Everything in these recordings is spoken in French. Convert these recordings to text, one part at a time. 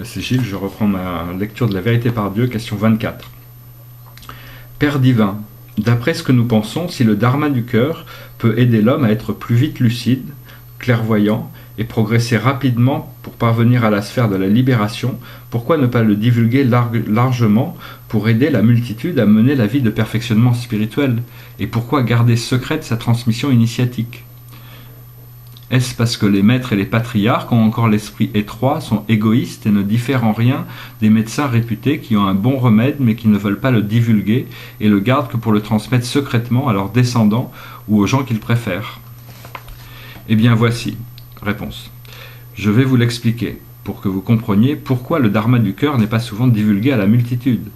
C'est Gilles, je reprends ma lecture de la vérité par Dieu, question 24. Père divin, d'après ce que nous pensons, si le dharma du cœur peut aider l'homme à être plus vite lucide, clairvoyant et progresser rapidement pour parvenir à la sphère de la libération, pourquoi ne pas le divulguer largement pour aider la multitude à mener la vie de perfectionnement spirituel? Et pourquoi garder secrète sa transmission initiatique? Est-ce parce que les maîtres et les patriarches ont encore l'esprit étroit, sont égoïstes et ne diffèrent en rien des médecins réputés qui ont un bon remède mais qui ne veulent pas le divulguer et le gardent que pour le transmettre secrètement à leurs descendants ou aux gens qu'ils préfèrent? Eh bien voici. Réponse. Je vais vous l'expliquer, pour que vous compreniez pourquoi le dharma du cœur n'est pas souvent divulgué à la multitude.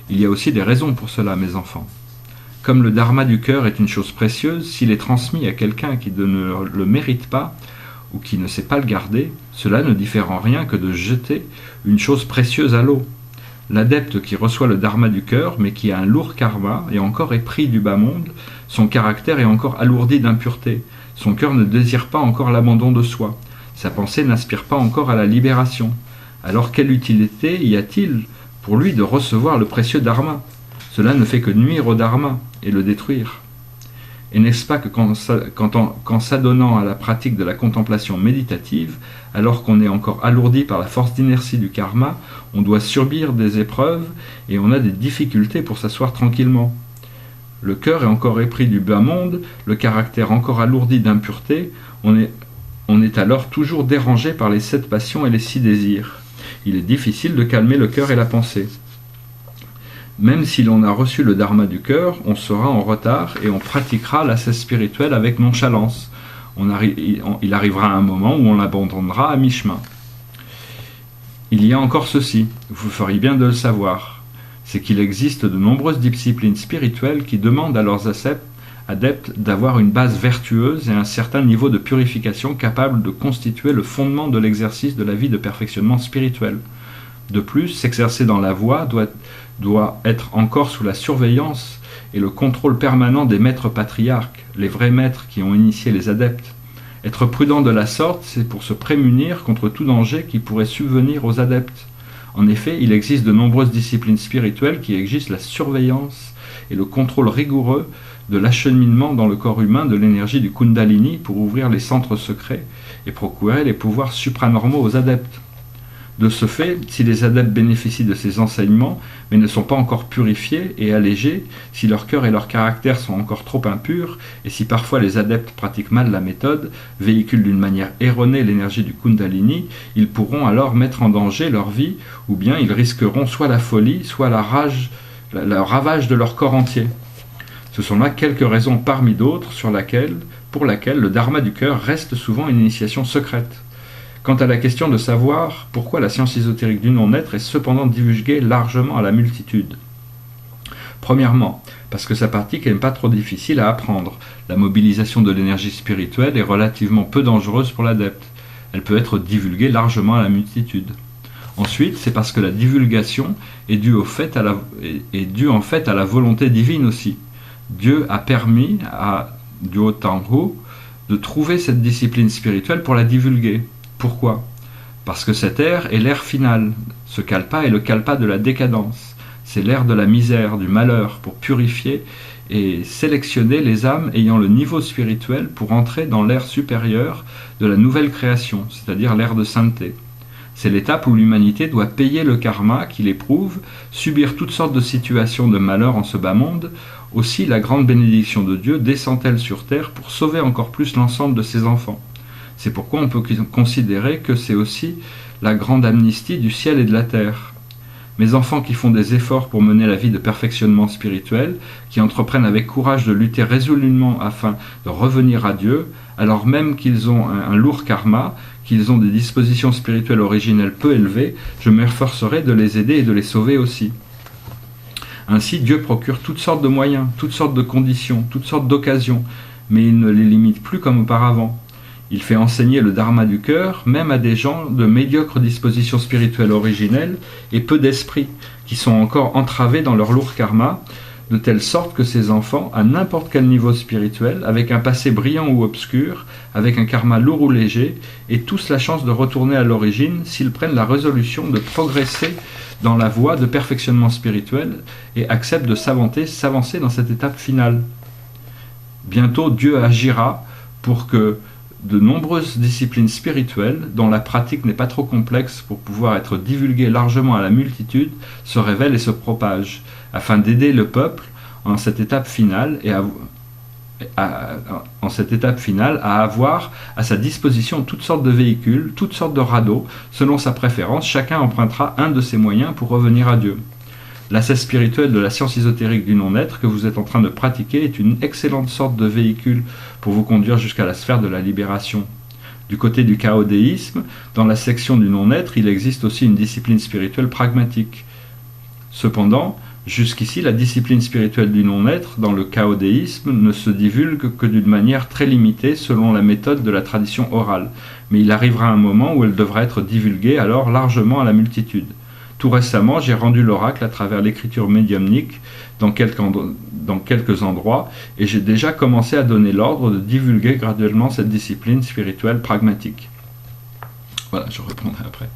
Il y a aussi des raisons pour cela, mes enfants. Comme le dharma du cœur est une chose précieuse, s'il est transmis à quelqu'un qui ne le mérite pas, ou qui ne sait pas le garder, cela ne diffère en rien que de jeter une chose précieuse à l'eau. L'adepte qui reçoit le dharma du cœur, mais qui a un lourd karma, et encore épris du bas monde, son caractère est encore alourdi d'impureté. Son cœur ne désire pas encore l'abandon de soi. Sa pensée n'aspire pas encore à la libération. Alors quelle utilité y a-t-il pour lui de recevoir le précieux dharma? Cela ne fait que nuire au dharma et le détruire. Et n'est-ce pas que qu'en s'adonnant à la pratique de la contemplation méditative, alors qu'on est encore alourdi par la force d'inertie du karma, on doit subir des épreuves et on a des difficultés pour s'asseoir tranquillement? Le cœur est encore épris du bas monde, le caractère encore alourdi d'impureté, on est alors toujours dérangé par les 7 passions et les 6 désirs. Il est difficile de calmer le cœur et la pensée. Même si l'on a reçu le dharma du cœur, on sera en retard et on pratiquera l'ascèse spirituelle avec nonchalance. Il arrivera un moment où on l'abandonnera à mi-chemin. Il y a encore ceci, vous feriez bien de le savoir. C'est qu'il existe de nombreuses disciplines spirituelles qui demandent à leurs adeptes d'avoir une base vertueuse et un certain niveau de purification capable de constituer le fondement de l'exercice de la vie de perfectionnement spirituel. De plus, s'exercer dans la voie doit être encore sous la surveillance et le contrôle permanent des maîtres patriarques, les vrais maîtres qui ont initié les adeptes. Être prudent de la sorte, c'est pour se prémunir contre tout danger qui pourrait subvenir aux adeptes. En effet, il existe de nombreuses disciplines spirituelles qui exigent la surveillance et le contrôle rigoureux de l'acheminement dans le corps humain de l'énergie du Kundalini pour ouvrir les centres secrets et procurer les pouvoirs supranormaux aux adeptes. De ce fait, si les adeptes bénéficient de ces enseignements, mais ne sont pas encore purifiés et allégés, si leur cœur et leur caractère sont encore trop impurs, et si parfois les adeptes pratiquent mal la méthode, véhiculent d'une manière erronée l'énergie du Kundalini, ils pourront alors mettre en danger leur vie, ou bien ils risqueront soit la folie, soit le ravage de leur corps entier. Ce sont là quelques raisons parmi d'autres pour laquelle le dharma du cœur reste souvent une initiation secrète. Quant à la question de savoir pourquoi la science ésotérique du non-être est cependant divulguée largement à la multitude. Premièrement, parce que sa pratique n'est pas trop difficile à apprendre. La mobilisation de l'énergie spirituelle est relativement peu dangereuse pour l'adepte. Elle peut être divulguée largement à la multitude. Ensuite, c'est parce que la divulgation est due en fait à la volonté divine aussi. Dieu a permis à Duo Tanghu de trouver cette discipline spirituelle pour la divulguer. Pourquoi? Parce que cette ère est l'ère finale. Ce kalpa est le kalpa de la décadence. C'est l'ère de la misère, du malheur, pour purifier et sélectionner les âmes ayant le niveau spirituel pour entrer dans l'ère supérieure de la nouvelle création, c'est-à-dire l'ère de sainteté. C'est l'étape où l'humanité doit payer le karma qu'il éprouve, subir toutes sortes de situations de malheur en ce bas monde. Aussi, la grande bénédiction de Dieu descend-elle sur terre pour sauver encore plus l'ensemble de ses enfants. C'est pourquoi on peut considérer que c'est aussi la grande amnistie du ciel et de la terre. Mes enfants qui font des efforts pour mener la vie de perfectionnement spirituel, qui entreprennent avec courage de lutter résolument afin de revenir à Dieu, alors même qu'ils ont un lourd karma, qu'ils ont des dispositions spirituelles originelles peu élevées, je m'efforcerai de les aider et de les sauver aussi. Ainsi, Dieu procure toutes sortes de moyens, toutes sortes de conditions, toutes sortes d'occasions, mais il ne les limite plus comme auparavant. Il fait enseigner le dharma du cœur, même à des gens de médiocres dispositions spirituelles originelles et peu d'esprit, qui sont encore entravés dans leur lourd karma, de telle sorte que ces enfants, à n'importe quel niveau spirituel, avec un passé brillant ou obscur, avec un karma lourd ou léger, aient tous la chance de retourner à l'origine s'ils prennent la résolution de progresser dans la voie de perfectionnement spirituel et acceptent de s'avancer dans cette étape finale. Bientôt, Dieu agira pour que de nombreuses disciplines spirituelles, dont la pratique n'est pas trop complexe pour pouvoir être divulguée largement à la multitude, se révèlent et se propagent, afin d'aider le peuple en cette étape finale à avoir à sa disposition toutes sortes de véhicules, toutes sortes de radeaux. Selon sa préférence, chacun empruntera un de ses moyens pour revenir à Dieu. L'accès spirituel de la science ésotérique du non-être que vous êtes en train de pratiquer est une excellente sorte de véhicule pour vous conduire jusqu'à la sphère de la libération. Du côté du chaodéisme, dans la section du non-être, il existe aussi une discipline spirituelle pragmatique. Cependant, jusqu'ici, la discipline spirituelle du non-être, dans le chaodéisme, ne se divulgue que d'une manière très limitée selon la méthode de la tradition orale, mais il arrivera un moment où elle devra être divulguée alors largement à la multitude. Tout récemment, j'ai rendu l'oracle à travers l'écriture médiumnique dans quelques endroits et j'ai déjà commencé à donner l'ordre de divulguer graduellement cette discipline spirituelle pragmatique. Voilà, je reprendrai après.